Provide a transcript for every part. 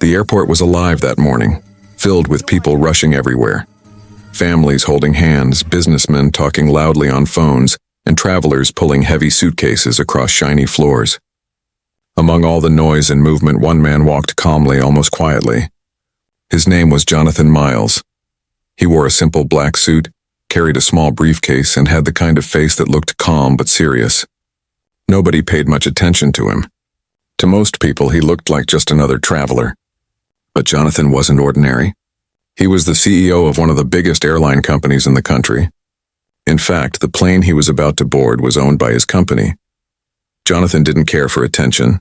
The airport was alive that morning, filled with people rushing everywhere. Families holding hands, businessmen talking loudly on phones, and travelers pulling heavy suitcases across shiny floors. Among all the noise and movement, one man walked calmly, almost quietly. His name was Jonathan Miles. He wore a simple black suit, carried a small briefcase, and had the kind of face that looked calm but serious. Nobody paid much attention to him. To most people, he looked like just another traveler. But Jonathan wasn't ordinary. He was the CEO of one of the biggest airline companies in the country. In fact, the plane he was about to board was owned by his company. Jonathan didn't care for attention.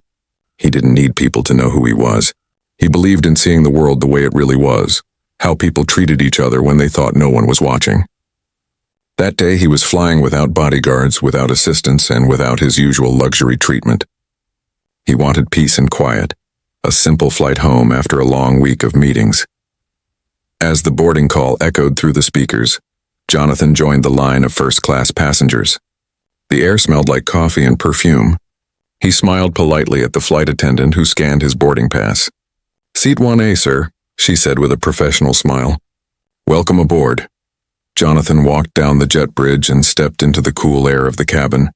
He didn't need people to know who he was. He believed in seeing the world the way it really was, how people treated each other when they thought no one was watching. That day he was flying without bodyguards, without assistants, and without his usual luxury treatment. He wanted peace and quiet, a simple flight home after a long week of meetings. As the boarding call echoed through the speakers, Jonathan joined the line of first-class passengers. The air smelled like coffee and perfume. He smiled politely at the flight attendant who scanned his boarding pass. "Seat 1A, sir," she said with a professional smile. "Welcome aboard." Jonathan walked down the jet bridge and stepped into the cool air of the cabin.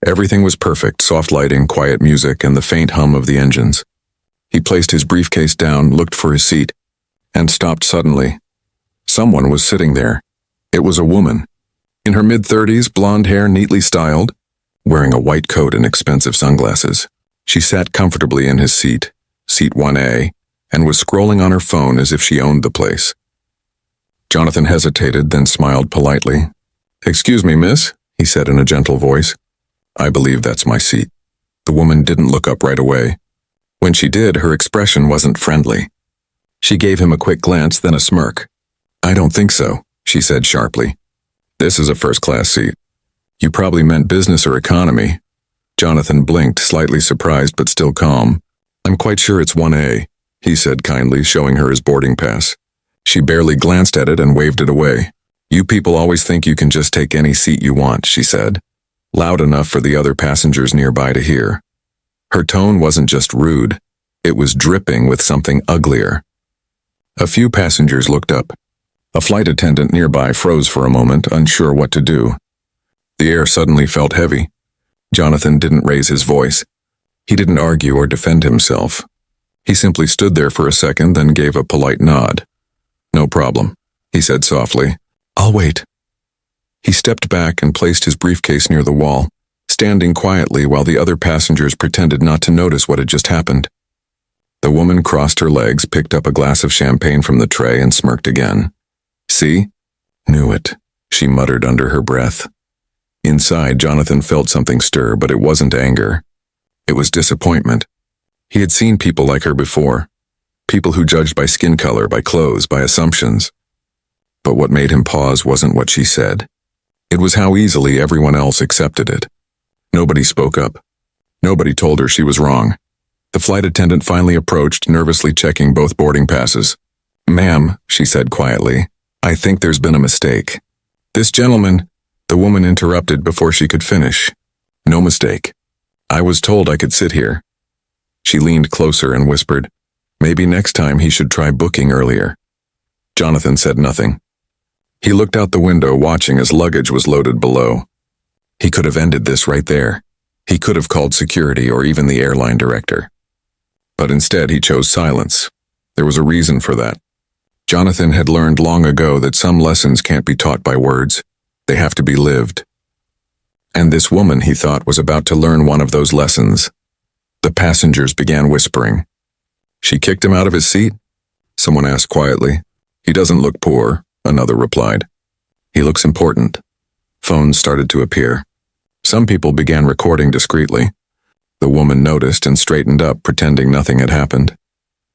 Everything was perfect, soft lighting, quiet music, and the faint hum of the engines. He placed his briefcase down, looked for his seat, and stopped suddenly. Someone was sitting there. It was a woman. In her mid-30s, blonde hair neatly styled, wearing a white coat and expensive sunglasses. She sat comfortably in his seat, seat 1A, and was scrolling on her phone as if she owned the place. Jonathan hesitated, then smiled politely. "Excuse me, miss," he said in a gentle voice. "I believe that's my seat." The woman didn't look up right away. When she did, her expression wasn't friendly. She gave him a quick glance, then a smirk. "I don't think so," she said sharply. "This is a first-class seat." "You probably meant business or economy." Jonathan blinked, slightly surprised but still calm. "I'm quite sure it's 1A, he said kindly, showing her his boarding pass. She barely glanced at it and waved it away. "You people always think you can just take any seat you want," she said, loud enough for the other passengers nearby to hear. Her tone wasn't just rude, it was dripping with something uglier. A few passengers looked up. A flight attendant nearby froze for a moment, unsure what to do. The air suddenly felt heavy. Jonathan didn't raise his voice. He didn't argue or defend himself. He simply stood there for a second, then gave a polite nod. "No problem," he said softly. "I'll wait." He stepped back and placed his briefcase near the wall, standing quietly while the other passengers pretended not to notice what had just happened. The woman crossed her legs, picked up a glass of champagne from the tray, and smirked again. "See? Knew it," she muttered under her breath. Inside, Jonathan felt something stir, but it wasn't anger. It was disappointment. He had seen people like her before. People who judged by skin color, by clothes, by assumptions. But what made him pause wasn't what she said. It was how easily everyone else accepted it. Nobody spoke up. Nobody told her she was wrong. The flight attendant finally approached, nervously checking both boarding passes. "Ma'am," she said quietly, "I think there's been a mistake." "This gentleman," the woman interrupted before she could finish. "No mistake. I was told I could sit here." She leaned closer and whispered, "Maybe next time he should try booking earlier." Jonathan said nothing. He looked out the window, watching as luggage was loaded below. He could have ended this right there. He could have called security or even the airline director. But instead he chose silence. There was a reason for that. Jonathan had learned long ago that some lessons can't be taught by words. They have to be lived. And this woman, he thought, was about to learn one of those lessons. The passengers began whispering. "She kicked him out of his seat?" someone asked quietly. "He doesn't look poor," another replied. "He looks important." Phones started to appear. Some people began recording discreetly. The woman noticed and straightened up, pretending nothing had happened.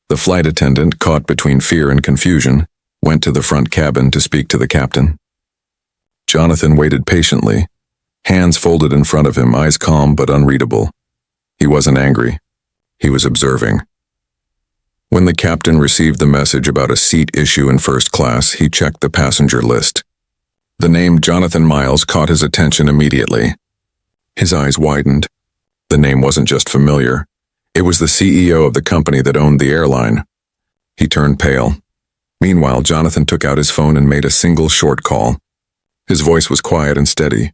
The flight attendant, caught between fear and confusion, went to the front cabin to speak to the captain. Jonathan waited patiently, hands folded in front of him, eyes calm but unreadable. He wasn't angry. He was observing. When the captain received the message about a seat issue in first class, he checked the passenger list. The name Jonathan Miles caught his attention immediately. His eyes widened. The name wasn't just familiar. It was the CEO of the company that owned the airline, He turned pale. Meanwhile, Jonathan took out his phone and made a single short call. His voice was quiet and steady.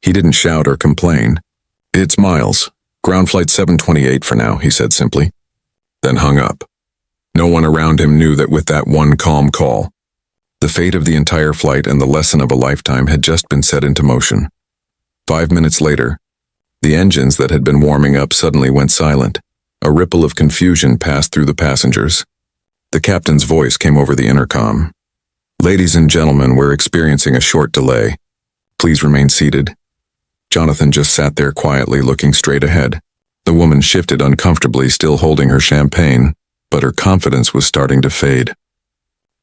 He didn't shout or complain. "It's Miles. Ground flight 728 for now," he said simply. Then hung up. No one around him knew that with that one calm call, the fate of the entire flight and the lesson of a lifetime had just been set into motion. 5 minutes later, the engines that had been warming up suddenly went silent. A ripple of confusion passed through the passengers. The captain's voice came over the intercom. "Ladies and gentlemen, we're experiencing a short delay. Please remain seated." Jonathan just sat there quietly looking straight ahead. The woman shifted uncomfortably, still holding her champagne, but her confidence was starting to fade.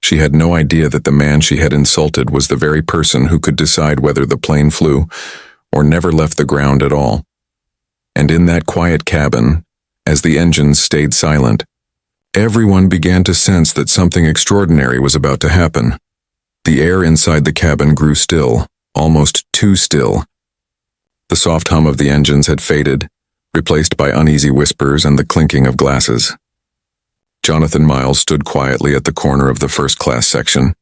She had no idea that the man she had insulted was the very person who could decide whether the plane flew or never left the ground at all. And in that quiet cabin, as the engines stayed silent, everyone began to sense that something extraordinary was about to happen. The air inside the cabin grew still, almost too still. The soft hum of the engines had faded, replaced by uneasy whispers and the clinking of glasses. Jonathan Miles stood quietly at the corner of the first-class section,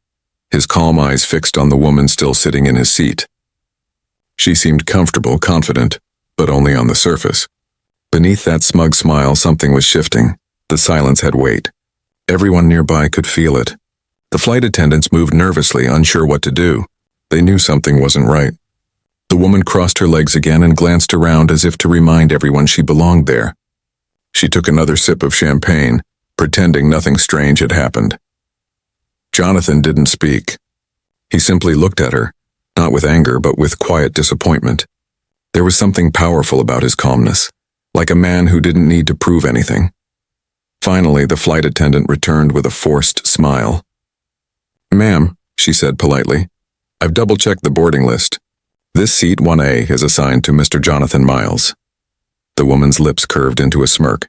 his calm eyes fixed on the woman still sitting in his seat. She seemed comfortable, confident, but only on the surface. Beneath that smug smile, something was shifting. The silence had weight. Everyone nearby could feel it. The flight attendants moved nervously, unsure what to do. They knew something wasn't right. The woman crossed her legs again and glanced around as if to remind everyone she belonged there. She took another sip of champagne, pretending nothing strange had happened. Jonathan didn't speak. He simply looked at her, not with anger but with quiet disappointment. There was something powerful about his calmness, like a man who didn't need to prove anything. Finally, the flight attendant returned with a forced smile. "Ma'am," she said politely, "I've double-checked the boarding list. This seat 1A is assigned to Mr. Jonathan Miles." The woman's lips curved into a smirk.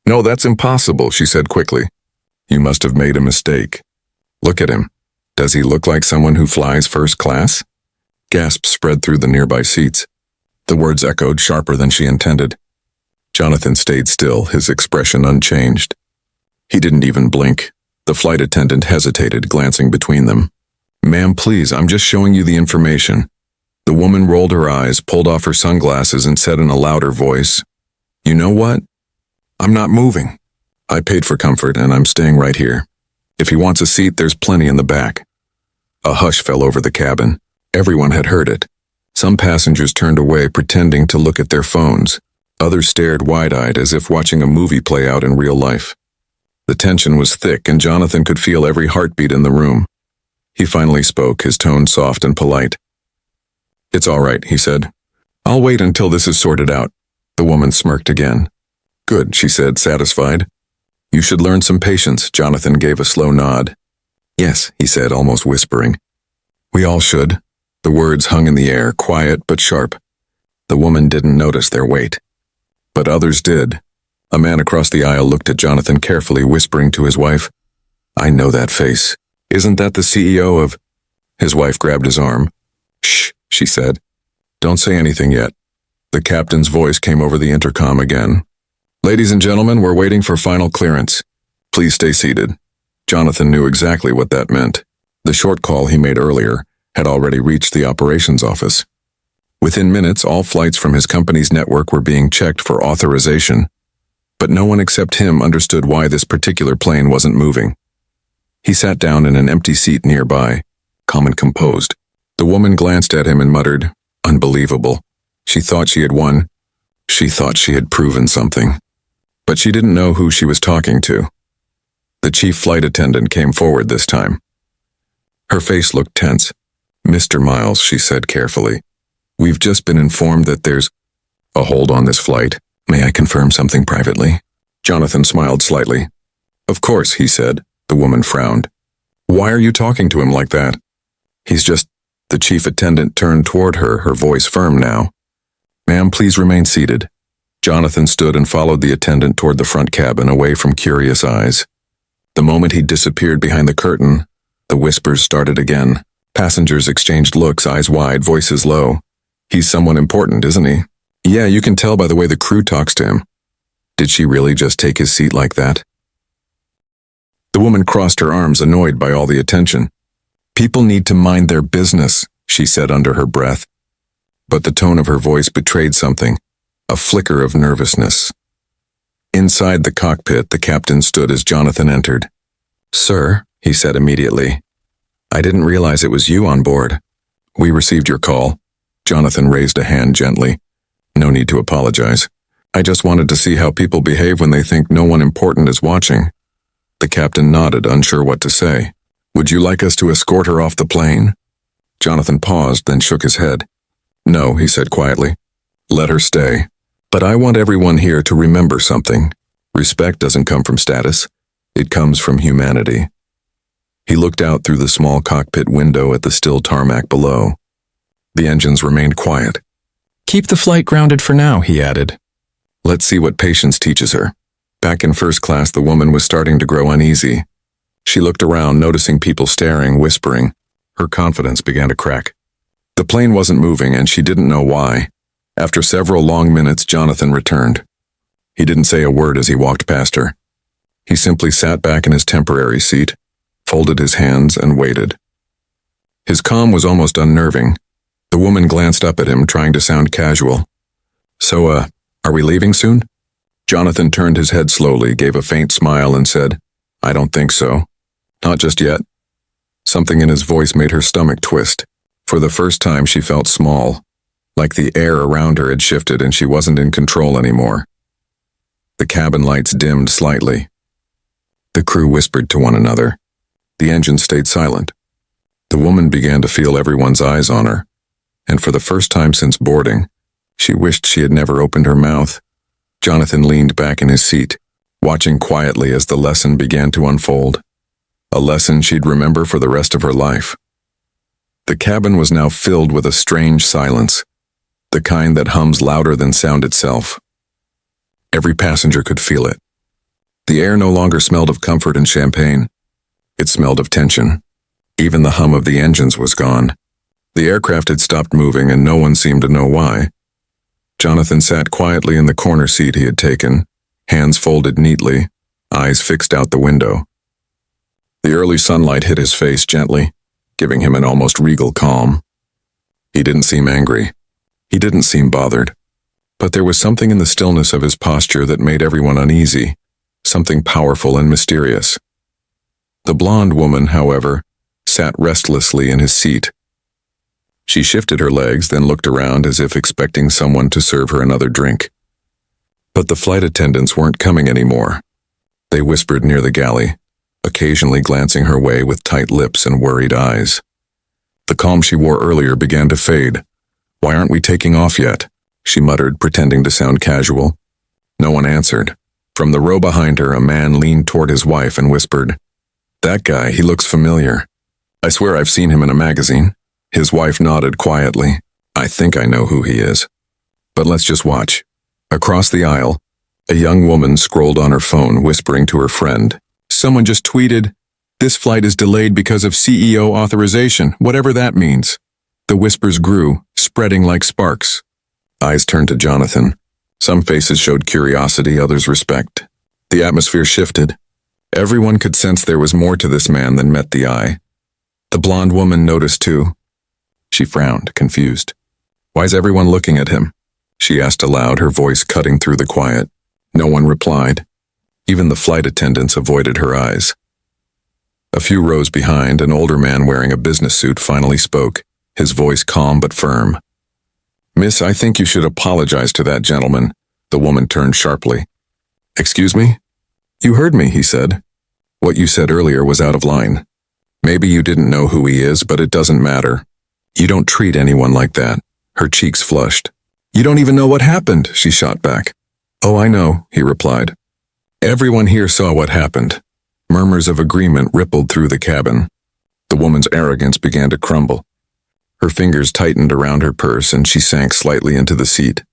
"No, that's impossible," she said quickly. "You must have made a mistake. Look at him. Does he look like someone who flies first class?" Gasps spread through the nearby seats. The words echoed sharper than she intended. Jonathan stayed still, his expression unchanged. He didn't even blink. The flight attendant hesitated, glancing between them. "Ma'am, please, I'm just showing you the information." The woman rolled her eyes, pulled off her sunglasses, and said in a louder voice, "You know what? I'm not moving. I paid for comfort, and I'm staying right here. If he wants a seat, there's plenty in the back." A hush fell over the cabin. Everyone had heard it. Some passengers turned away, pretending to look at their phones. Others stared wide-eyed, as if watching a movie play out in real life. The tension was thick, and Jonathan could feel every heartbeat in the room. He finally spoke, his tone soft and polite. "It's all right," he said. "I'll wait until this is sorted out." The woman smirked again. "Good," she said, satisfied. "You should learn some patience." Jonathan gave a slow nod. "Yes," he said, almost whispering. "We all should." The words hung in the air, quiet but sharp. The woman didn't notice their weight. But others did. A man across the aisle looked at Jonathan carefully, whispering to his wife, "I know that face. Isn't that the CEO of—" His wife grabbed his arm. "Shh," she said. "Don't say anything yet." The captain's voice came over the intercom again. "Ladies and gentlemen, we're waiting for final clearance. Please stay seated." Jonathan knew exactly what that meant. The short call he made earlier had already reached the operations office. Within minutes, all flights from his company's network were being checked for authorization. But no one except him understood why this particular plane wasn't moving. He sat down in an empty seat nearby, calm and composed. The woman glanced at him and muttered, "Unbelievable." She thought she had won. She thought she had proven something. But she didn't know who she was talking to. The chief flight attendant came forward this time. Her face looked tense. "Mr. Miles," she said carefully, "we've just been informed that there's a hold on this flight. May I confirm something privately?" Jonathan smiled slightly. "Of course," he said. The woman frowned. "Why are you talking to him like that?" "He's just—" The chief attendant turned toward her, her voice firm now. "Ma'am, please remain seated." Jonathan stood and followed the attendant toward the front cabin, away from curious eyes. The moment he disappeared behind the curtain, the whispers started again. Passengers exchanged looks, eyes wide, voices low. "He's someone important, isn't he?" "Yeah, you can tell by the way the crew talks to him." "Did she really just take his seat like that?" The woman crossed her arms, annoyed by all the attention. "People need to mind their business," she said under her breath. But the tone of her voice betrayed something, a flicker of nervousness. Inside the cockpit, the captain stood as Jonathan entered. "Sir," he said immediately, "I didn't realize it was you on board." "We received your call." Jonathan raised a hand gently. "No need to apologize. I just wanted to see how people behave when they think no one important is watching." The captain nodded, unsure what to say. "Would you like us to escort her off the plane?" Jonathan paused, then shook his head. "No," he said quietly. "Let her stay. But I want everyone here to remember something. Respect doesn't come from status. It comes from humanity." He looked out through the small cockpit window at the still tarmac below. The engines remained quiet. "Keep the flight grounded for now," he added. "Let's see what patience teaches her." Back in first class, the woman was starting to grow uneasy. She looked around, noticing people staring, whispering. Her confidence began to crack. The plane wasn't moving, and she didn't know why. After several long minutes, Jonathan returned. He didn't say a word as he walked past her. He simply sat back in his temporary seat, folded his hands, and waited. His calm was almost unnerving. The woman glanced up at him, trying to sound casual. "So, are we leaving soon?" Jonathan turned his head slowly, gave a faint smile, and said, "I don't think so. Not just yet." Something in his voice made her stomach twist. For the first time, she felt small, like the air around her had shifted and she wasn't in control anymore. The cabin lights dimmed slightly. The crew whispered to one another. The engine stayed silent. The woman began to feel everyone's eyes on her, and for the first time since boarding, she wished she had never opened her mouth. Jonathan leaned back in his seat, watching quietly as the lesson began to unfold. A lesson she'd remember for the rest of her life. The cabin was now filled with a strange silence, the kind that hums louder than sound itself. Every passenger could feel it. The air no longer smelled of comfort and champagne. It smelled of tension. Even the hum of the engines was gone. The aircraft had stopped moving, and no one seemed to know why. Jonathan sat quietly in the corner seat he had taken, hands folded neatly, eyes fixed out the window. The early sunlight hit his face gently, giving him an almost regal calm. He didn't seem angry. He didn't seem bothered. But there was something in the stillness of his posture that made everyone uneasy, something powerful and mysterious. The blonde woman, however, sat restlessly in his seat. She shifted her legs, then looked around as if expecting someone to serve her another drink. But the flight attendants weren't coming anymore. They whispered near the galley, occasionally glancing her way with tight lips and worried eyes. The calm she wore earlier began to fade. "Why aren't we taking off yet?" she muttered, pretending to sound casual. No one answered. From the row behind her, a man leaned toward his wife and whispered, "That guy, he looks familiar. I swear I've seen him in a magazine." His wife nodded quietly. "I think I know who he is. But let's just watch." Across the aisle, a young woman scrolled on her phone, whispering to her friend, "Someone just tweeted, 'This flight is delayed because of CEO authorization,' whatever that means." The whispers grew, spreading like sparks. Eyes turned to Jonathan. Some faces showed curiosity, others respect. The atmosphere shifted. Everyone could sense there was more to this man than met the eye. The blonde woman noticed too. She frowned, confused. "Why's everyone looking at him?" she asked aloud, her voice cutting through the quiet. No one replied. Even the flight attendants avoided her eyes. A few rows behind, an older man wearing a business suit finally spoke, his voice calm but firm. "Miss, I think you should apologize to that gentleman." The woman turned sharply. "Excuse me?" "You heard me," he said. "What you said earlier was out of line. Maybe you didn't know who he is, but it doesn't matter. You don't treat anyone like that." Her cheeks flushed. "You don't even know what happened," she shot back. "Oh, I know," he replied. Everyone here saw what happened. Murmurs of agreement rippled through the cabin. The woman's arrogance began to crumble. Her fingers tightened around her purse and she sank slightly into the seat.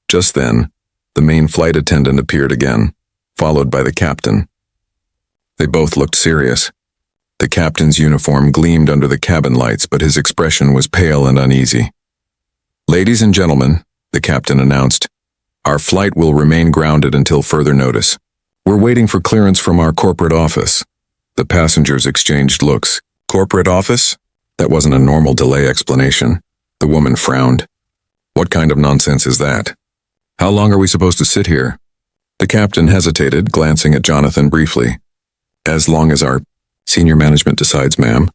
Just then, the main flight attendant appeared again, followed by the captain. They both looked serious. The captain's uniform gleamed under the cabin lights, but his expression was pale and uneasy. "Ladies and gentlemen," the captain announced, "our flight will remain grounded until further notice. We're waiting for clearance from our corporate office." The passengers exchanged looks. Corporate office? That wasn't a normal delay explanation. The woman frowned. What kind of nonsense is that? How long are we supposed to sit here? The captain hesitated, glancing at Jonathan briefly. As long as our senior management decides, ma'am.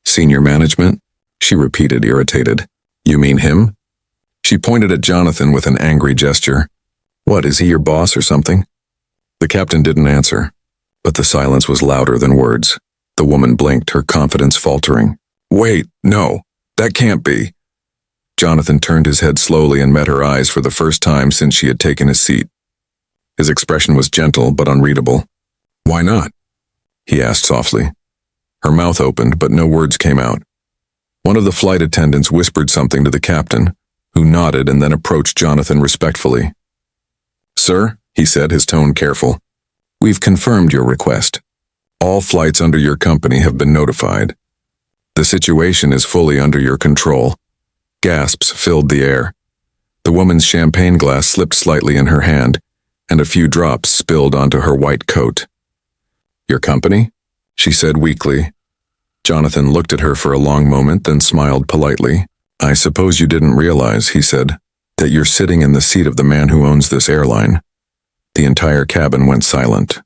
Senior management? She repeated, irritated. You mean him? She pointed at Jonathan with an angry gesture. What, is he your boss or something? The captain didn't answer, but the silence was louder than words. The woman blinked, her confidence faltering. Wait, no, that can't be. Jonathan turned his head slowly and met her eyes for the first time since she had taken his seat. His expression was gentle but unreadable. Why not? He asked softly. Her mouth opened, but no words came out. One of the flight attendants whispered something to the captain, who nodded and then approached Jonathan respectfully. Sir, he said, his tone careful, we've confirmed your request. All flights under your company have been notified. The situation is fully under your control. Gasps filled the air. The woman's champagne glass slipped slightly in her hand, and a few drops spilled onto her white coat. Your company? She said weakly. Jonathan looked at her for a long moment, then smiled politely. I suppose you didn't realize, he said, that you're sitting in the seat of the man who owns this airline. The entire cabin went silent.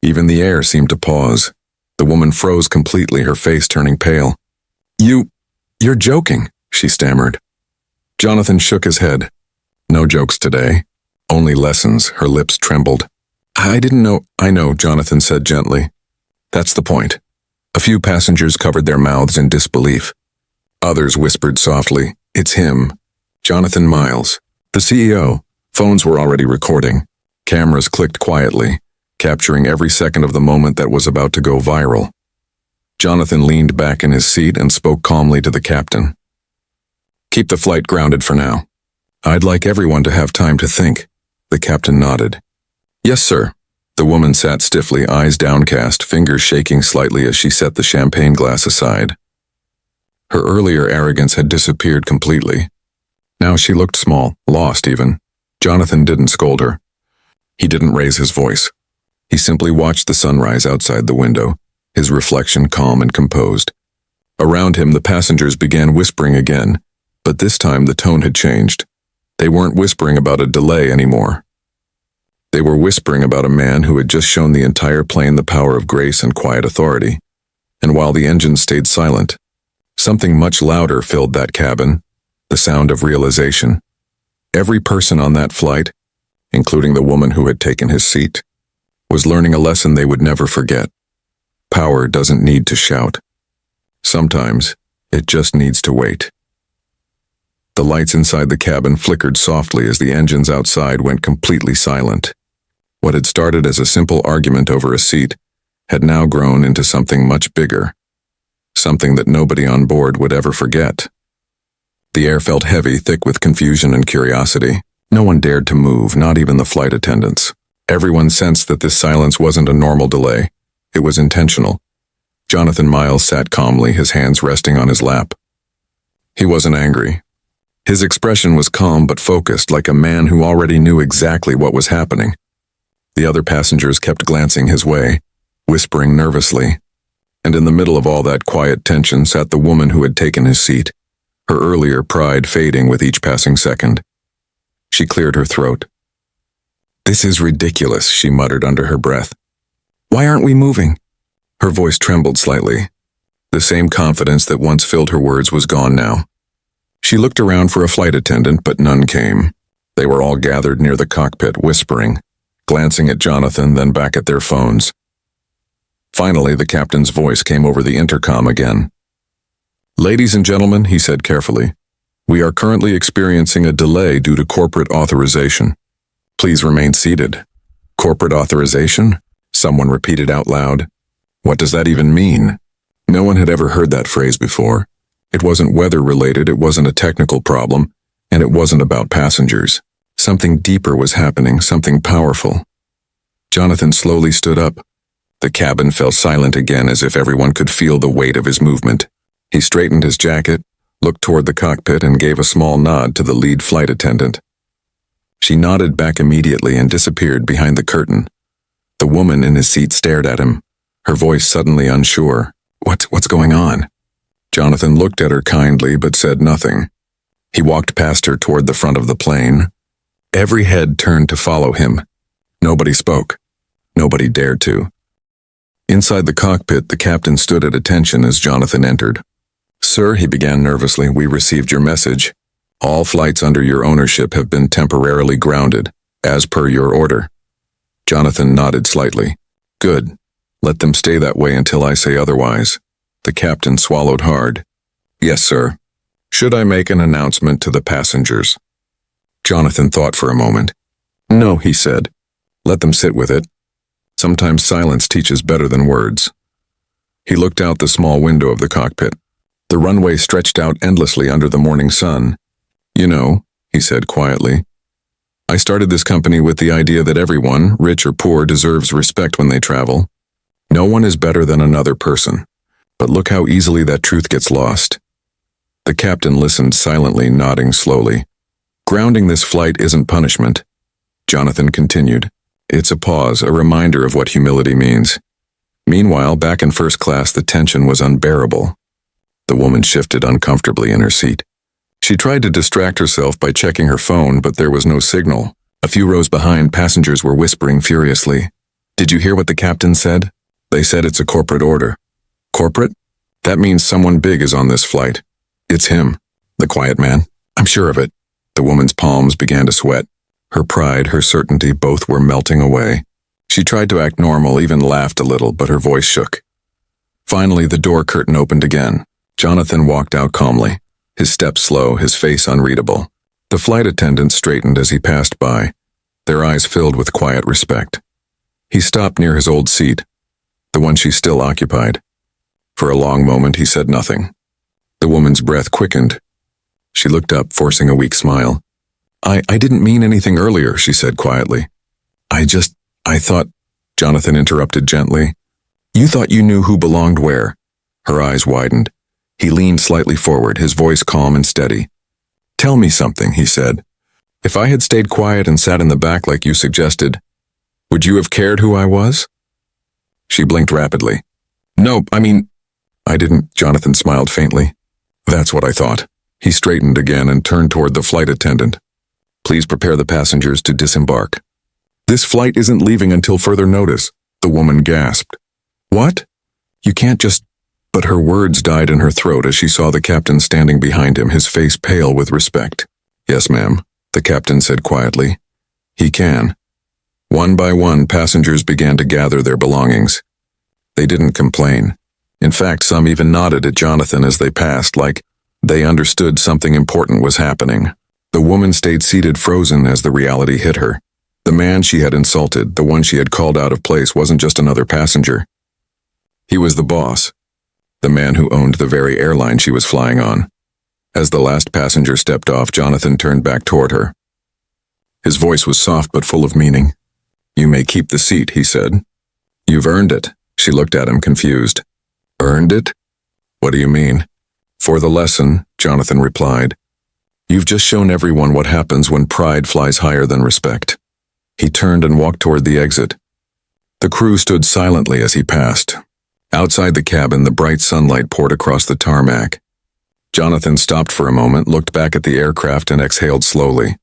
Even the air seemed to pause. The woman froze completely, her face turning pale. You're joking, she stammered. Jonathan shook his head. No jokes today. Only lessons. Her lips trembled. I didn't know. I know, Jonathan said gently. That's the point. A few passengers covered their mouths in disbelief. Others whispered softly, it's him. Jonathan Miles, the CEO. Phones were already recording. Cameras clicked quietly, capturing every second of the moment that was about to go viral. Jonathan leaned back in his seat and spoke calmly to the captain. Keep the flight grounded for now. I'd like everyone to have time to think. The captain nodded. Yes, sir. The woman sat stiffly, eyes downcast, fingers shaking slightly as she set the champagne glass aside. Her earlier arrogance had disappeared completely. Now she looked small, lost even. Jonathan didn't scold her. He didn't raise his voice. He simply watched the sunrise outside the window, his reflection calm and composed. Around him, the passengers began whispering again, but this time the tone had changed. They weren't whispering about a delay anymore. They were whispering about a man who had just shown the entire plane the power of grace and quiet authority. And while the engines stayed silent, something much louder filled that cabin, the sound of realization. Every person on that flight, including the woman who had taken his seat, was learning a lesson they would never forget. Power doesn't need to shout. Sometimes, it just needs to wait. The lights inside the cabin flickered softly as the engines outside went completely silent. What had started as a simple argument over a seat had now grown into something much bigger, something that nobody on board would ever forget. The air felt heavy, thick with confusion and curiosity. No one dared to move, not even the flight attendants. Everyone sensed that this silence wasn't a normal delay. It was intentional. Jonathan Miles sat calmly, his hands resting on his lap. He wasn't angry. His expression was calm but focused, like a man who already knew exactly what was happening. The other passengers kept glancing his way, whispering nervously. And in the middle of all that quiet tension sat the woman who had taken his seat, her earlier pride fading with each passing second. She cleared her throat. This is ridiculous, she muttered under her breath. Why aren't we moving? Her voice trembled slightly. The same confidence that once filled her words was gone now. She looked around for a flight attendant, but none came. They were all gathered near the cockpit, whispering, glancing at Jonathan, then back at their phones. Finally, the captain's voice came over the intercom again. Ladies and gentlemen, he said carefully, we are currently experiencing a delay due to corporate authorization. Please remain seated. Corporate authorization? Someone repeated out loud. What does that even mean? No one had ever heard that phrase before. It wasn't weather-related, it wasn't a technical problem, and it wasn't about passengers. Something deeper was happening, something powerful. Jonathan slowly stood up. The cabin fell silent again as if everyone could feel the weight of his movement. He straightened his jacket, looked toward the cockpit, and gave a small nod to the lead flight attendant. She nodded back immediately and disappeared behind the curtain. The woman in his seat stared at him, her voice suddenly unsure. What's going on? Jonathan looked at her kindly but said nothing. He walked past her toward the front of the plane. Every head turned to follow him. Nobody spoke. Nobody dared to. Inside the cockpit, the captain stood at attention as Jonathan entered. "Sir," he began nervously, "we received your message. All flights under your ownership have been temporarily grounded, as per your order." Jonathan nodded slightly. "Good. Let them stay that way until I say otherwise." The captain swallowed hard. "Yes, sir. Should I make an announcement to the passengers?" Jonathan thought for a moment. "No," he said. "Let them sit with it. Sometimes silence teaches better than words." He looked out the small window of the cockpit. The runway stretched out endlessly under the morning sun. "You know," he said quietly, "I started this company with the idea that everyone, rich or poor, deserves respect when they travel. No one is better than another person. But look how easily that truth gets lost." The captain listened silently, nodding slowly. "Grounding this flight isn't punishment," Jonathan continued. "It's a pause, a reminder of what humility means." Meanwhile, back in first class, the tension was unbearable. The woman shifted uncomfortably in her seat. She tried to distract herself by checking her phone, but there was no signal. A few rows behind, passengers were whispering furiously. "Did you hear what the captain said?" "They said it's a corporate order." "Corporate? That means someone big is on this flight." "It's him, the quiet man. I'm sure of it." The woman's palms began to sweat. Her pride, her certainty, both were melting away. She tried to act normal, even laughed a little, but her voice shook. Finally, the door curtain opened again. Jonathan walked out calmly, his steps slow, his face unreadable. The flight attendants straightened as he passed by, their eyes filled with quiet respect. He stopped near his old seat, the one she still occupied. For a long moment, he said nothing. The woman's breath quickened. She looked up, forcing a weak smile. I didn't mean anything earlier," she said quietly. I thought," Jonathan interrupted gently. "You thought you knew who belonged where." Her eyes widened. He leaned slightly forward, his voice calm and steady. "Tell me something," he said. "If I had stayed quiet and sat in the back like you suggested, would you have cared who I was?" She blinked rapidly. "No, I didn't," Jonathan smiled faintly. "That's what I thought." He straightened again and turned toward the flight attendant. "Please prepare the passengers to disembark." "This flight isn't leaving until further notice," the woman gasped. "What? You can't just—" But her words died in her throat as she saw the captain standing behind him, his face pale with respect. "Yes, ma'am," the captain said quietly. "He can." One by one, passengers began to gather their belongings. They didn't complain. In fact, some even nodded at Jonathan as they passed, like they understood something important was happening. The woman stayed seated, frozen as the reality hit her. The man she had insulted, the one she had called out of place, wasn't just another passenger. He was the boss, the man who owned the very airline she was flying on. As the last passenger stepped off, Jonathan turned back toward her. His voice was soft but full of meaning. "You may keep the seat," he said. "You've earned it." She looked at him, confused. "Earned it? What do you mean?" "For the lesson," Jonathan replied. "You've just shown everyone what happens when pride flies higher than respect." He turned and walked toward the exit. The crew stood silently as he passed. Outside the cabin, the bright sunlight poured across the tarmac. Jonathan stopped for a moment, looked back at the aircraft, and exhaled slowly.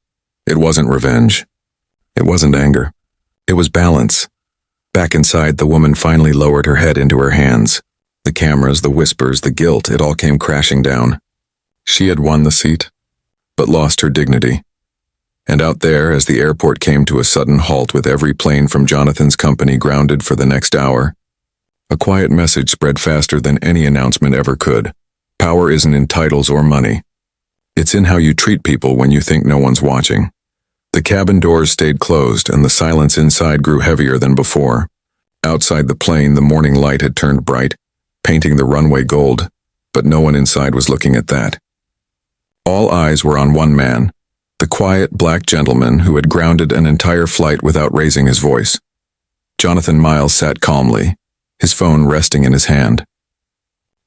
It wasn't revenge. It wasn't anger. It was balance. Back inside, the woman finally lowered her head into her hands. The cameras, the whispers, the guilt, it all came crashing down. She had won the seat, but lost her dignity. And out there, as the airport came to a sudden halt with every plane from Jonathan's company grounded for the next hour, a quiet message spread faster than any announcement ever could. Power isn't in titles or money. It's in how you treat people when you think no one's watching. The cabin doors stayed closed, and the silence inside grew heavier than before. Outside the plane, the morning light had turned bright, painting the runway gold, but no one inside was looking at that. All eyes were on one man, the quiet black gentleman who had grounded an entire flight without raising his voice. Jonathan Miles sat calmly, his phone resting in his hand.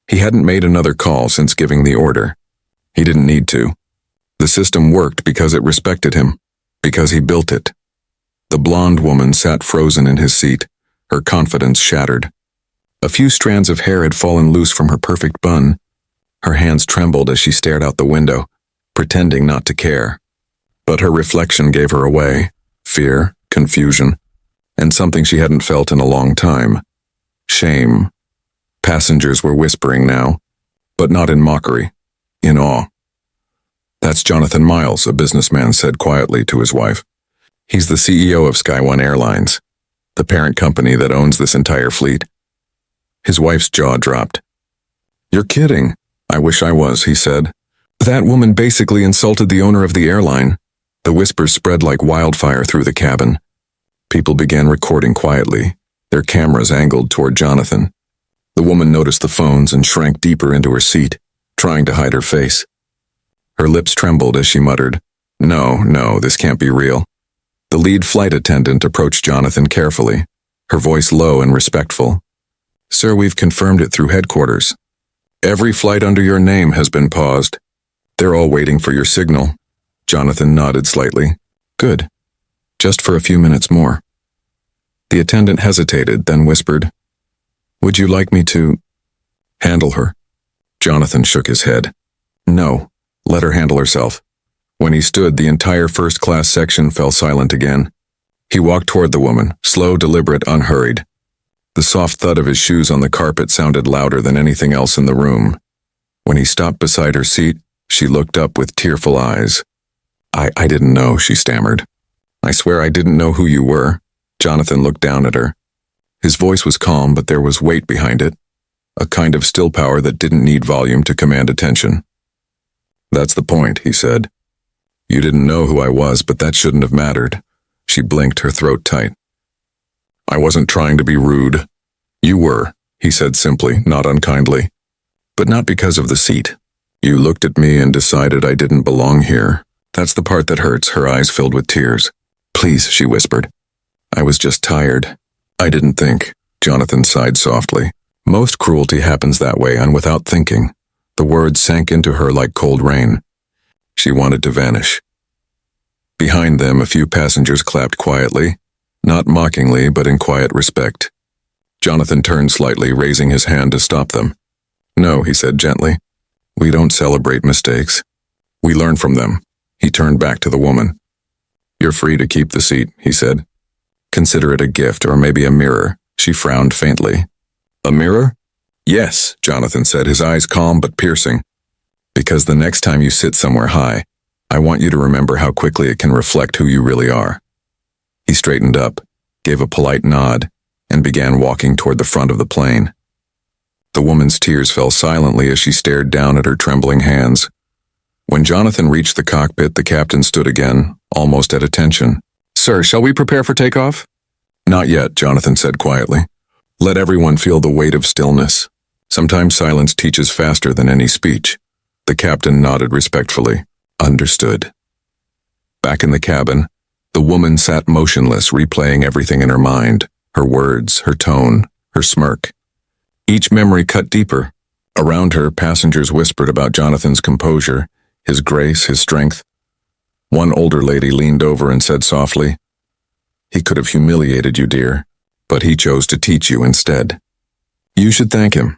He hadn't made another call since giving the order. He didn't need to. The system worked because it respected him, because he built it. The blonde woman sat frozen in his seat, her confidence shattered. A few strands of hair had fallen loose from her perfect bun. Her hands trembled as she stared out the window, pretending not to care. But her reflection gave her away. Fear, confusion, and something she hadn't felt in a long time. Shame. Passengers were whispering now, but not in mockery, in awe. "That's Jonathan Miles," a businessman said quietly to his wife. "He's the CEO of Sky One Airlines, the parent company that owns this entire fleet." His wife's jaw dropped. "You're kidding." "I wish I was," he said. "That woman basically insulted the owner of the airline." The whispers spread like wildfire through the cabin. People began recording quietly, their cameras angled toward Jonathan. The woman noticed the phones and shrank deeper into her seat, trying to hide her face. Her lips trembled as she muttered, No, this can't be real." The lead flight attendant approached Jonathan carefully, her voice low and respectful. "Sir, we've confirmed it through headquarters. Every flight under your name has been paused. They're all waiting for your signal." Jonathan nodded slightly. "Good. Just for a few minutes more." The attendant hesitated, then whispered, "Would you like me to handle her?" Jonathan shook his head. "No, let her handle herself." When he stood, the entire first-class section fell silent again. He walked toward the woman, slow, deliberate, unhurried. The soft thud of his shoes on the carpet sounded louder than anything else in the room. When he stopped beside her seat, she looked up with tearful eyes. I didn't know," she stammered. "I swear I didn't know who you were." Jonathan looked down at her. His voice was calm, but there was weight behind it, a kind of still power that didn't need volume to command attention. "That's the point," he said. "You didn't know who I was, but that shouldn't have mattered." She blinked, her throat tight. "I wasn't trying to be rude." "You were," he said simply, not unkindly. "But not because of the seat. You looked at me and decided I didn't belong here. That's the part that hurts." Her eyes filled with tears. "Please," she whispered. "I was just tired." "I didn't think." Jonathan sighed softly. "Most cruelty happens that way and without thinking." The words sank into her like cold rain. She wanted to vanish. Behind them, a few passengers clapped quietly, not mockingly, but in quiet respect. Jonathan turned slightly, raising his hand to stop them. "No," he said gently. "We don't celebrate mistakes. We learn from them." He turned back to the woman. "You're free to keep the seat," he said. "Consider it a gift or maybe a mirror." She frowned faintly. "A mirror?" "Yes," Jonathan said, his eyes calm but piercing. "Because the next time you sit somewhere high, I want you to remember how quickly it can reflect who you really are." He straightened up, gave a polite nod, and began walking toward the front of the plane. The woman's tears fell silently as she stared down at her trembling hands. When Jonathan reached the cockpit, the captain stood again, almost at attention. "Sir, shall we prepare for takeoff?" "Not yet," Jonathan said quietly. "Let everyone feel the weight of stillness. Sometimes silence teaches faster than any speech." The captain nodded respectfully. "Understood." Back in the cabin, the woman sat motionless, replaying everything in her mind, her words, her tone, her smirk. Each memory cut deeper. Around her, passengers whispered about Jonathan's composure, his grace, his strength. One older lady leaned over and said softly, "He could have humiliated you, dear, but he chose to teach you instead. You should thank him."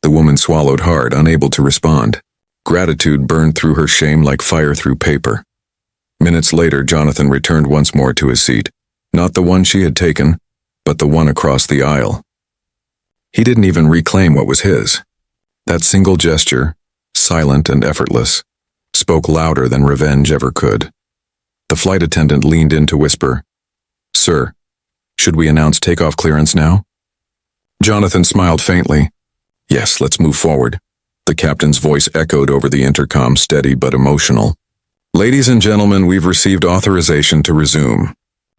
The woman swallowed hard, unable to respond. Gratitude burned through her shame like fire through paper. Minutes later, Jonathan returned once more to his seat, not the one she had taken, but the one across the aisle. He didn't even reclaim what was his. That single gesture, silent and effortless, spoke louder than revenge ever could. The flight attendant leaned in to whisper, "Sir, should we announce takeoff clearance now?" Jonathan smiled faintly. "Yes, let's move forward." The captain's voice echoed over the intercom, steady but emotional. "Ladies and gentlemen, we've received authorization to resume.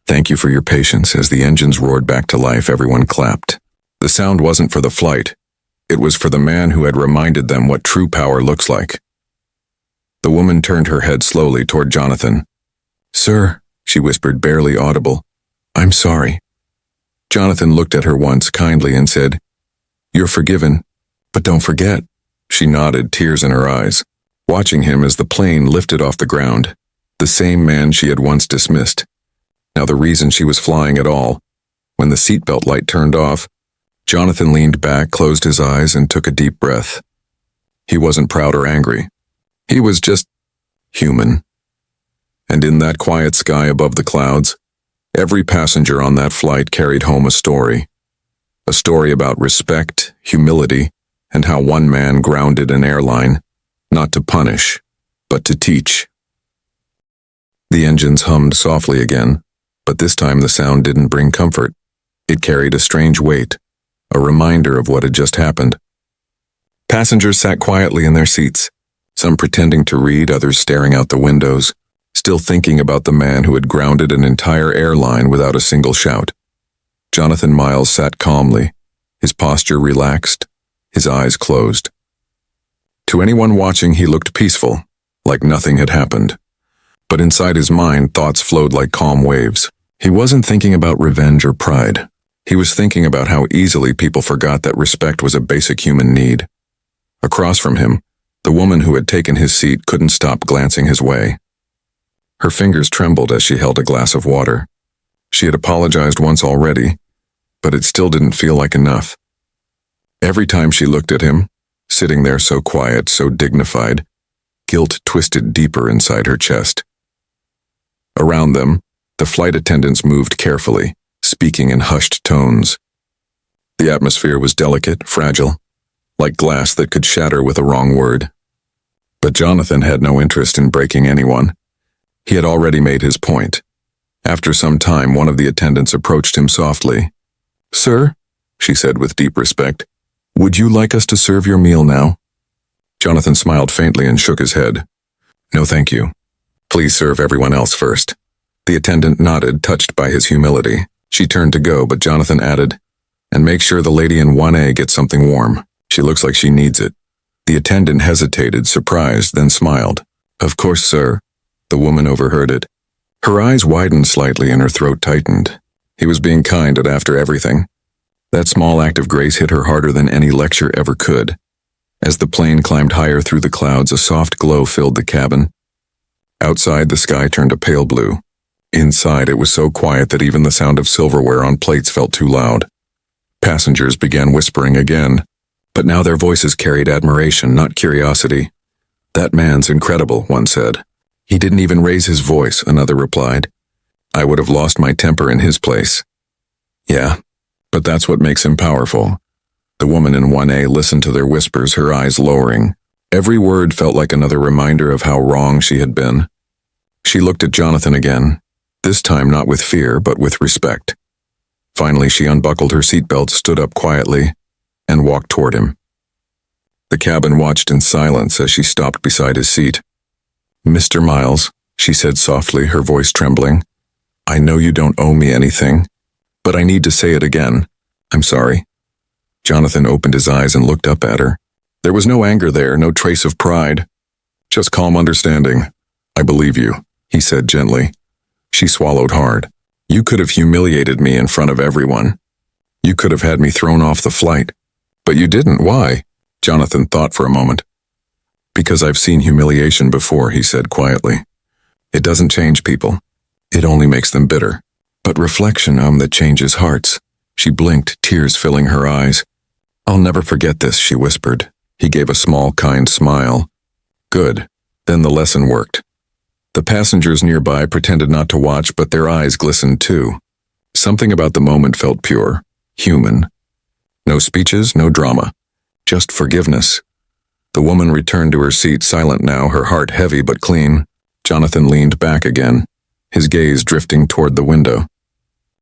Thank you for your patience." As the engines roared back to life, everyone clapped. The sound wasn't for the flight. It was for the man who had reminded them what true power looks like. The woman turned her head slowly toward Jonathan. "Sir," she whispered, barely audible, "I'm sorry." Jonathan looked at her once kindly and said, "You're forgiven, but don't forget." She nodded, tears in her eyes, watching him as the plane lifted off the ground. The same man she had once dismissed. Now the reason she was flying at all. When the seatbelt light turned off, Jonathan leaned back, closed his eyes, and took a deep breath. He wasn't proud or angry. He was just human. And in that quiet sky above the clouds, every passenger on that flight carried home a story. A story about respect, humility, and how one man grounded an airline, not to punish, but to teach. The engines hummed softly again, but this time the sound didn't bring comfort. It carried a strange weight, a reminder of what had just happened. Passengers sat quietly in their seats, some pretending to read, others staring out the windows, still thinking about the man who had grounded an entire airline without a single shout. Jonathan Miles sat calmly, his posture relaxed, his eyes closed. To anyone watching, he looked peaceful, like nothing had happened. But inside his mind, thoughts flowed like calm waves. He wasn't thinking about revenge or pride. He was thinking about how easily people forgot that respect was a basic human need. Across from him, the woman who had taken his seat couldn't stop glancing his way. Her fingers trembled as she held a glass of water. She had apologized once already, but it still didn't feel like enough. Every time she looked at him, sitting there so quiet, so dignified, guilt twisted deeper inside her chest. Around them, the flight attendants moved carefully, speaking in hushed tones. The atmosphere was delicate, fragile, like glass that could shatter with a wrong word. But Jonathan had no interest in breaking anyone. He had already made his point. After some time, one of the attendants approached him softly. "Sir," she said with deep respect, "would you like us to serve your meal now?" Jonathan smiled faintly and shook his head. "No, thank you. Please serve everyone else first." The attendant nodded, touched by his humility. She turned to go, but Jonathan added, "And make sure the lady in 1A gets something warm. She looks like she needs it." The attendant hesitated, surprised, then smiled. "Of course, sir." The woman overheard it. Her eyes widened slightly and her throat tightened. He was being kind after everything. That small act of grace hit her harder than any lecture ever could. As the plane climbed higher through the clouds, a soft glow filled the cabin. Outside, the sky turned a pale blue. Inside, it was so quiet that even the sound of silverware on plates felt too loud. Passengers began whispering again, but now their voices carried admiration, not curiosity. "That man's incredible," one said. "He didn't even raise his voice," another replied. "I would have lost my temper in his place." "Yeah, but that's what makes him powerful." The woman in 1A listened to their whispers, her eyes lowering. Every word felt like another reminder of how wrong she had been. She looked at Jonathan again, this time not with fear, but with respect. Finally, she unbuckled her seatbelt, stood up quietly, and walked toward him. The cabin watched in silence as she stopped beside his seat. "Mr. Miles," she said softly, her voice trembling, "I know you don't owe me anything, but I need to say it again. I'm sorry." Jonathan opened his eyes and looked up at her. There was no anger there, no trace of pride. Just calm understanding. "I believe you," he said gently. She swallowed hard. "You could have humiliated me in front of everyone. You could have had me thrown off the flight. But you didn't. Why?" Jonathan thought for a moment. "Because I've seen humiliation before," he said quietly. "It doesn't change people. It only makes them bitter. But reflection that changes hearts." She blinked, tears filling her eyes. "I'll never forget this," she whispered. He gave a small, kind smile. "Good. Then the lesson worked." The passengers nearby pretended not to watch, but their eyes glistened too. Something about the moment felt pure, human. No speeches, no drama. Just forgiveness. The woman returned to her seat, silent now, her heart heavy but clean. Jonathan leaned back again, his gaze drifting toward the window.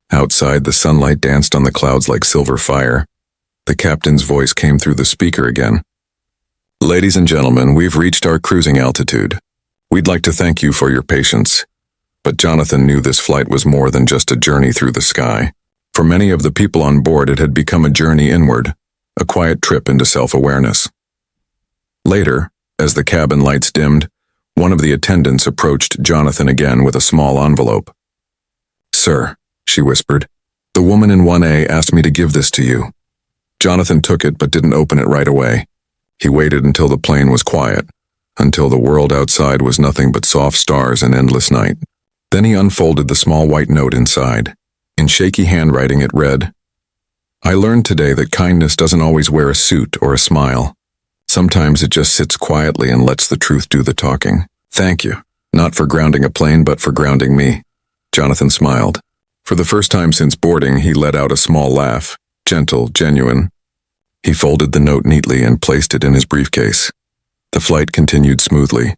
Outside, the sunlight danced on the clouds like silver fire. The captain's voice came through the speaker again. "Ladies and gentlemen, we've reached our cruising altitude. We'd like to thank you for your patience." But Jonathan knew this flight was more than just a journey through the sky. For many of the people on board, it had become a journey inward, a quiet trip into self-awareness. Later, as the cabin lights dimmed, one of the attendants approached Jonathan again with a small envelope. "Sir," she whispered, "the woman in 1A asked me to give this to you." Jonathan took it but didn't open it right away. He waited until the plane was quiet, until the world outside was nothing but soft stars and endless night. Then he unfolded the small white note inside. In shaky handwriting it read, I learned today that kindness doesn't always wear a suit or a smile. Sometimes it just sits quietly and lets the truth do the talking. Thank you. Not for grounding a plane, but for grounding me. Jonathan smiled. For the first time since boarding, he let out a small laugh. Gentle, genuine. He folded the note neatly and placed it in his briefcase. The flight continued smoothly.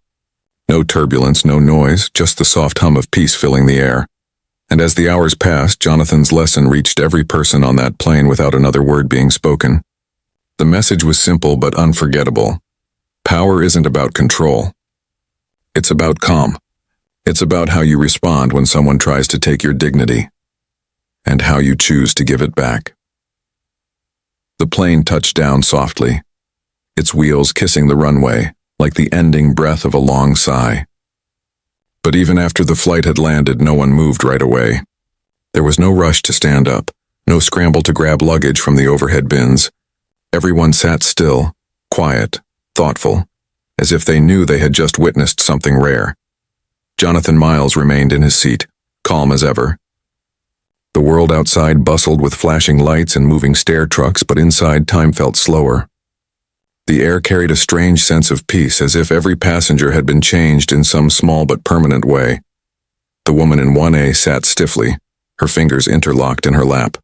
No turbulence, no noise, just the soft hum of peace filling the air. And as the hours passed, Jonathan's lesson reached every person on that plane without another word being spoken. The message was simple but unforgettable. Power isn't about control. It's about calm. It's about how you respond when someone tries to take your dignity, and how you choose to give it back. The plane touched down softly, its wheels kissing the runway like the ending breath of a long sigh. But even after the flight had landed, no one moved right away. There was no rush to stand up, no scramble to grab luggage from the overhead bins. Everyone sat still, quiet, thoughtful, as if they knew they had just witnessed something rare. Jonathan Miles remained in his seat, calm as ever. The world outside bustled with flashing lights and moving stair trucks, but inside time felt slower. The air carried a strange sense of peace, as if every passenger had been changed in some small but permanent way. The woman in 1A sat stiffly, her fingers interlocked in her lap.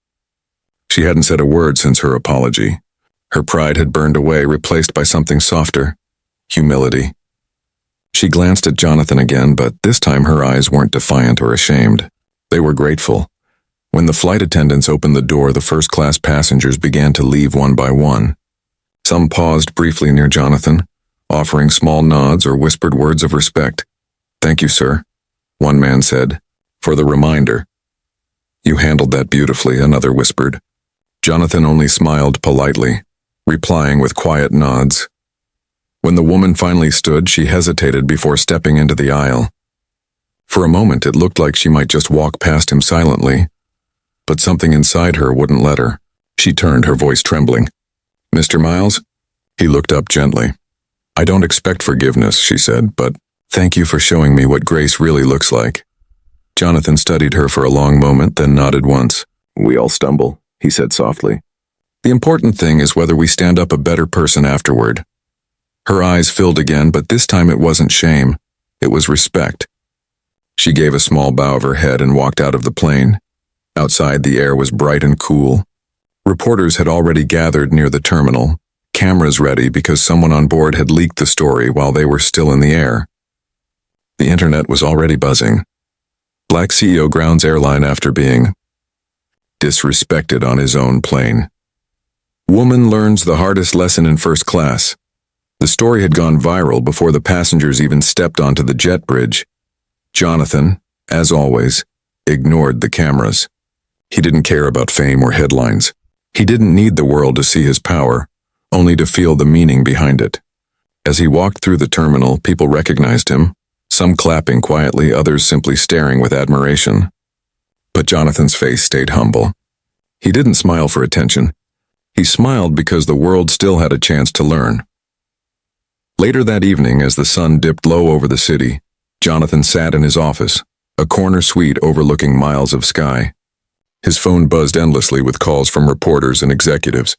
She hadn't said a word since her apology. Her pride had burned away, replaced by something softer, humility. She glanced at Jonathan again, but this time her eyes weren't defiant or ashamed. They were grateful. When the flight attendants opened the door, the first-class passengers began to leave one by one. Some paused briefly near Jonathan, offering small nods or whispered words of respect. "Thank you, sir," one man said, "for the reminder." "You handled that beautifully," another whispered. Jonathan only smiled politely, replying with quiet nods. When the woman finally stood, she hesitated before stepping into the aisle. For a moment, it looked like she might just walk past him silently, but something inside her wouldn't let her. She turned, her voice trembling. "Mr. Miles?" He looked up gently. "I don't expect forgiveness," she said, "but thank you for showing me what grace really looks like." Jonathan studied her for a long moment, then nodded once. "We all stumble," he said softly. "The important thing is whether we stand up a better person afterward." Her eyes filled again, but this time it wasn't shame. It was respect. She gave a small bow of her head and walked out of the plane. Outside, the air was bright and cool. Reporters had already gathered near the terminal, cameras ready because someone on board had leaked the story while they were still in the air. The internet was already buzzing. Black CEO grounds airline after being disrespected on his own plane. Woman learns the hardest lesson in first class. The story had gone viral before the passengers even stepped onto the jet bridge. Jonathan, as always, ignored the cameras. He didn't care about fame or headlines. He didn't need the world to see his power, only to feel the meaning behind it. As he walked through the terminal, people recognized him, some clapping quietly, others simply staring with admiration. But Jonathan's face stayed humble. He didn't smile for attention. He smiled because the world still had a chance to learn. Later that evening, as the sun dipped low over the city, Jonathan sat in his office, a corner suite overlooking miles of sky. His phone buzzed endlessly with calls from reporters and executives.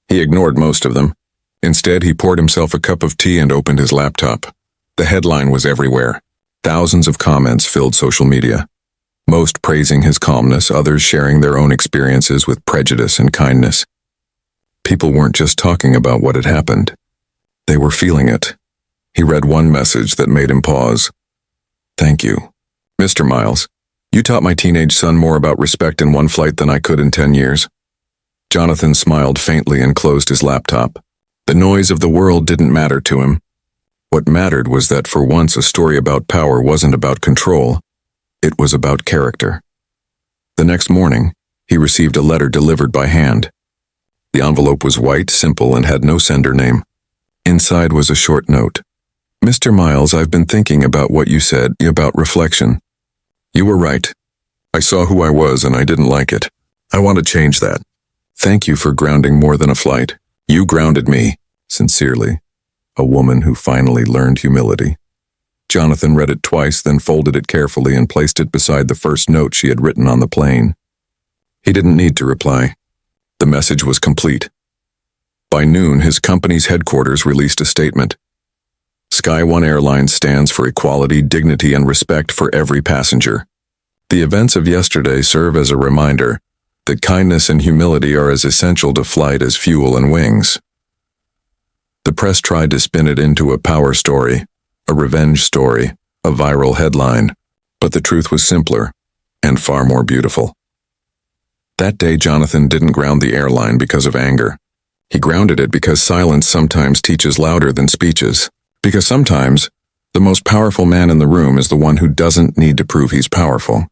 He ignored most of them. Instead, he poured himself a cup of tea and opened his laptop. The headline was everywhere. Thousands of comments filled social media. Most praising his calmness, others sharing their own experiences with prejudice and kindness. People weren't just talking about what had happened. They were feeling it. He read one message that made him pause. "Thank you, Mr. Miles. You taught my teenage son more about respect in one flight than I could in 10 years. Jonathan smiled faintly and closed his laptop. The noise of the world didn't matter to him. What mattered was that for once a story about power wasn't about control. It was about character. The next morning, he received a letter delivered by hand. The envelope was white, simple, and had no sender name. Inside was a short note. "Mr. Miles, I've been thinking about what you said about reflection. You were right. I saw who I was and I didn't like it. I want to change that. Thank you for grounding more than a flight. You grounded me. Sincerely, a woman who finally learned humility." Jonathan read it twice, then folded it carefully and placed it beside the first note she had written on the plane. He didn't need to reply. The message was complete. By noon, his company's headquarters released a statement. Sky One Airlines stands for equality, dignity, and respect for every passenger. The events of yesterday serve as a reminder that kindness and humility are as essential to flight as fuel and wings. The press tried to spin it into a power story, a revenge story, a viral headline, but the truth was simpler and far more beautiful. That day, Jonathan didn't ground the airline because of anger. He grounded it because silence sometimes teaches louder than speeches. Because sometimes, the most powerful man in the room is the one who doesn't need to prove he's powerful.